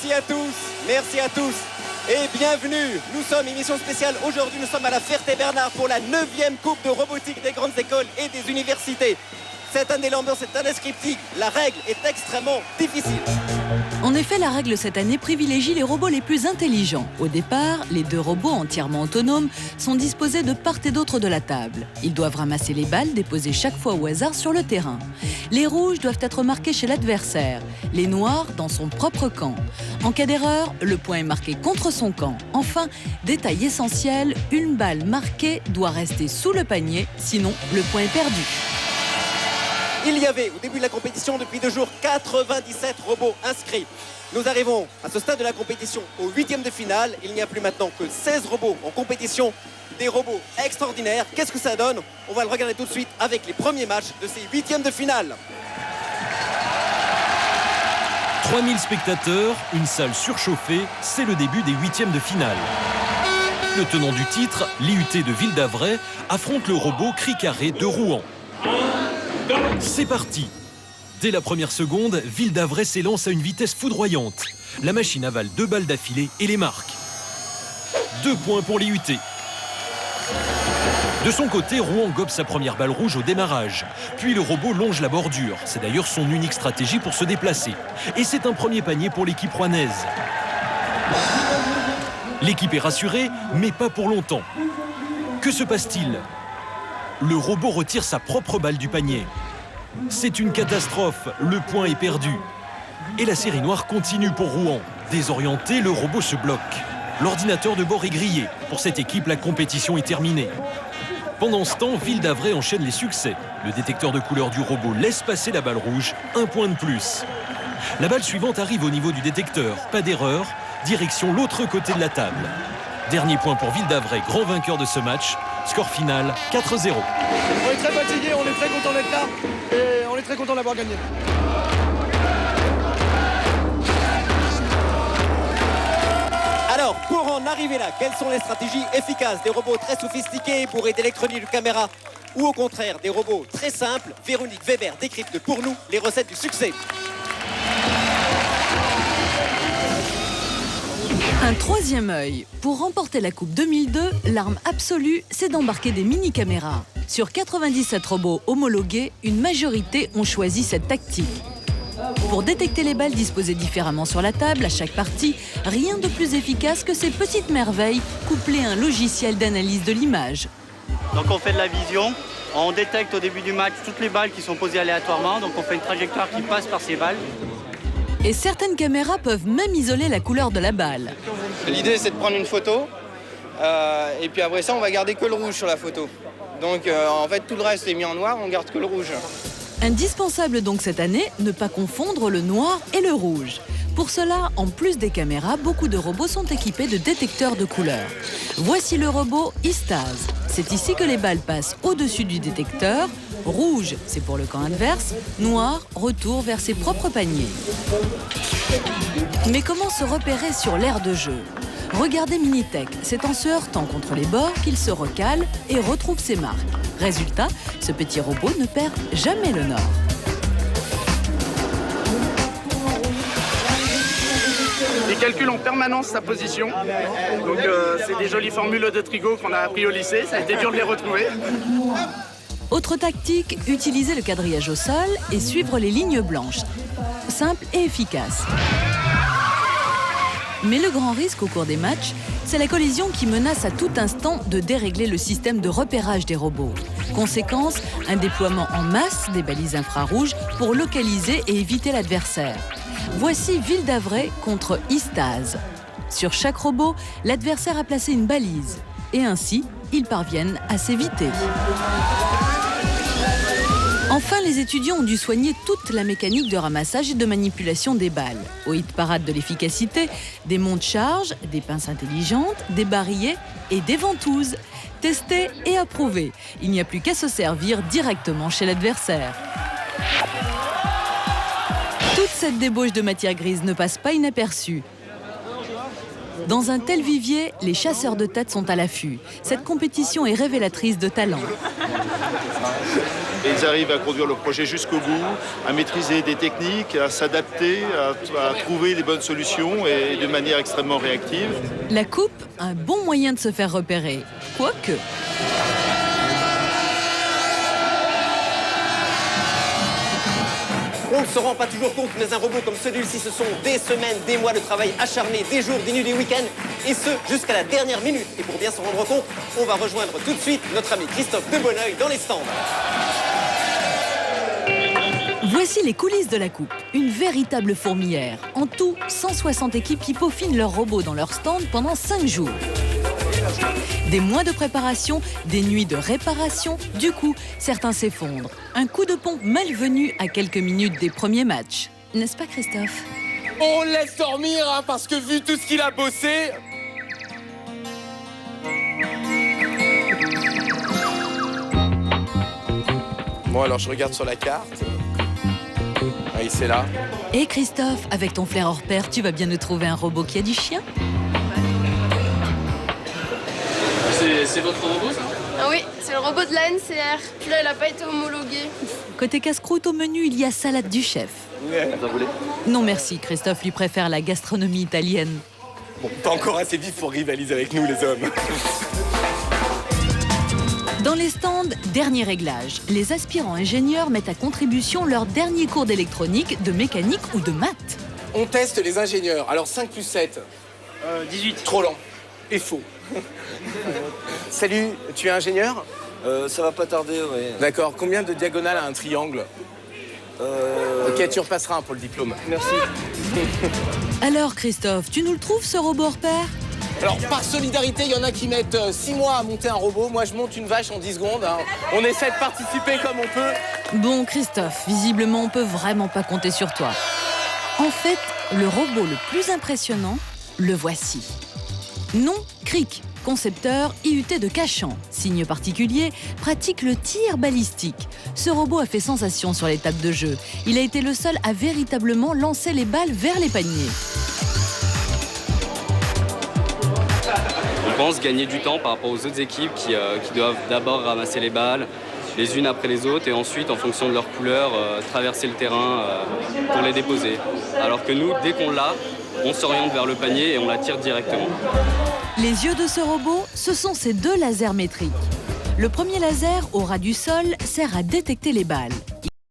Merci à tous et bienvenue. Nous sommes émission spéciale. Aujourd'hui, nous sommes à la Ferté-Bernard pour la 9e Coupe de robotique des grandes écoles et des universités. Cette année, l'ambiance est indescriptible. La règle est extrêmement difficile. En effet, la règle cette année privilégie les robots les plus intelligents. Au départ, les 2 robots entièrement autonomes sont disposés de part et d'autre de la table. Ils doivent ramasser les balles déposées chaque fois au hasard sur le terrain. Les rouges doivent être marqués chez l'adversaire, les noirs dans son propre camp. En cas d'erreur, le point est marqué contre son camp. Enfin, détail essentiel, une balle marquée doit rester sous le panier, sinon le point est perdu. Il y avait au début de la compétition depuis 2 jours 97 robots inscrits. Nous arrivons à ce stade de la compétition au 8e de finale. Il n'y a plus maintenant que 16 robots en compétition. Des robots extraordinaires. Qu'est-ce que ça donne? On va le regarder tout de suite avec les premiers matchs de ces 8e de finale. 3000 spectateurs, une salle surchauffée, c'est le début des 8e de finale. Le tenant du titre, l'IUT de Ville-d'Avray, affronte le robot Cri-Carré de Rouen. C'est parti. Dès la première seconde, Ville-d'Avray s'élance à une vitesse foudroyante. La machine avale 2 balles d'affilée et les marque. 2 points pour l'IUT. De son côté, Rouen gobe sa première balle rouge au démarrage. Puis le robot longe la bordure. C'est d'ailleurs son unique stratégie pour se déplacer. Et c'est un premier panier pour l'équipe rouennaise. L'équipe est rassurée, mais pas pour longtemps. Que se passe-t-il ? Le robot retire sa propre balle du panier. C'est une catastrophe, le point est perdu. Et la série noire continue pour Rouen. Désorienté, le robot se bloque. L'ordinateur de bord est grillé. Pour cette équipe, la compétition est terminée. Pendant ce temps, Ville-d'Avray enchaîne les succès. Le détecteur de couleur du robot laisse passer la balle rouge, 1 point de plus. La balle suivante arrive au niveau du détecteur, pas d'erreur, direction l'autre côté de la table. Dernier point pour Ville-d'Avray, grand vainqueur de ce match. Score final, 4-0. On est très fatigué, on est très content d'être là et on est très content d'avoir gagné. Alors, pour en arriver là, quelles sont les stratégies efficaces? Des robots très sophistiqués bourrés d'électronique de caméra ou au contraire des robots très simples? Véronique Weber décrypte pour nous les recettes du succès. Un 3e œil. Pour remporter la Coupe 2002, l'arme absolue, c'est d'embarquer des mini-caméras. Sur 97 robots homologués, une majorité ont choisi cette tactique. Pour détecter les balles disposées différemment sur la table à chaque partie, rien de plus efficace que ces petites merveilles couplées à un logiciel d'analyse de l'image. Donc on fait de la vision, on détecte au début du match toutes les balles qui sont posées aléatoirement, donc on fait une trajectoire qui passe par ces balles. Et certaines caméras peuvent même isoler la couleur de la balle. L'idée, c'est de prendre une photo et puis après ça, on va garder que le rouge sur la photo. Donc en fait, tout le reste est mis en noir, on garde que le rouge. Indispensable donc cette année, ne pas confondre le noir et le rouge. Pour cela, en plus des caméras, beaucoup de robots sont équipés de détecteurs de couleurs. Voici le robot Istaz. C'est ici que les balles passent au-dessus du détecteur. Rouge, c'est pour le camp adverse. Noir, retour vers ses propres paniers. Mais comment se repérer sur l'aire de jeu? Regardez Minitech, c'est en se heurtant contre les bords qu'il se recale et retrouve ses marques. Résultat, ce petit robot ne perd jamais le nord. Il calcule en permanence sa position. Donc c'est des jolies formules de trigo qu'on a appris au lycée. Ça a été dur de les retrouver. Autre tactique, utiliser le quadrillage au sol et suivre les lignes blanches. Simple et efficace. Mais le grand risque au cours des matchs, c'est la collision qui menace à tout instant de dérégler le système de repérage des robots. Conséquence, un déploiement en masse des balises infrarouges pour localiser et éviter l'adversaire. Voici Ville-d'Avray contre Istaz. Sur chaque robot, l'adversaire a placé une balise. Et ainsi, ils parviennent à s'éviter. Enfin, les étudiants ont dû soigner toute la mécanique de ramassage et de manipulation des balles. Au hit-parade de l'efficacité, des monte-charges, des pinces intelligentes, des barillet et des ventouses. Testés et approuvés. Il n'y a plus qu'à se servir directement chez l'adversaire. Toute cette débauche de matière grise ne passe pas inaperçue. Dans un tel vivier, les chasseurs de tête sont à l'affût. Cette compétition est révélatrice de talent. Et ils arrivent à conduire le projet jusqu'au bout, à maîtriser des techniques, à s'adapter, à trouver les bonnes solutions et de manière extrêmement réactive. La coupe, un bon moyen de se faire repérer. Quoique. On ne se rend pas toujours compte, mais un robot comme celui-ci, ce sont des semaines, des mois de travail acharné, des jours, des nuits, des week-ends, et ce, jusqu'à la dernière minute. Et pour bien s'en rendre compte, on va rejoindre tout de suite notre ami Christophe de Bonneuil dans les stands. Voici les coulisses de la coupe. Une véritable fourmilière. En tout, 160 équipes qui peaufinent leurs robots dans leur stand pendant 5 jours. Des mois de préparation, des nuits de réparation, du coup, certains s'effondrent. Un coup de pompe malvenu à quelques minutes des premiers matchs. N'est-ce pas, Christophe? On le laisse dormir, hein, parce que vu tout ce qu'il a bossé... Bon, alors je regarde sur la carte. Oui, c'est là. Et Christophe, avec ton flair hors pair, tu vas bien nous trouver un robot qui a du chien? C'est votre robot, ça? Ah oui, c'est le robot de la NCR. Puis là, il n'a pas été homologué. Côté casse-croûte, au menu, il y a salade du chef. Vous en voulez? Non merci, Christophe lui préfère la gastronomie italienne. Bon, pas encore assez vif pour rivaliser avec nous, les hommes. Dans les stands, dernier réglage. Les aspirants ingénieurs mettent à contribution leur dernier cours d'électronique, de mécanique ou de maths. On teste les ingénieurs. Alors 5 plus 7. 18. Trop lent. Et faux. Salut, tu es ingénieur? Ça va pas tarder, oui. D'accord. Combien de diagonales a un triangle? Ok, tu repasseras un pour le diplôme. Merci. Alors Christophe, tu nous le trouves ce robot hors pair? Alors, par solidarité, il y en a qui mettent 6 mois à monter un robot. Moi, je monte une vache en 10 secondes. Hein. On essaie de participer comme on peut. Bon Christophe, visiblement on peut vraiment pas compter sur toi. En fait, le robot le plus impressionnant, le voici. Nom, Cric, concepteur IUT de Cachan. Signe particulier, pratique le tir balistique. Ce robot a fait sensation sur les tables de jeu. Il a été le seul à véritablement lancer les balles vers les paniers. On pense gagner du temps par rapport aux autres équipes qui doivent d'abord ramasser les balles, les unes après les autres, et ensuite, en fonction de leur couleur, traverser le terrain pour les déposer. Alors que nous, dès qu'on l'a, on s'oriente vers le panier et on la tire directement. Les yeux de ce robot, ce sont ces 2 lasers métriques. Le premier laser, au ras du sol, sert à détecter les balles.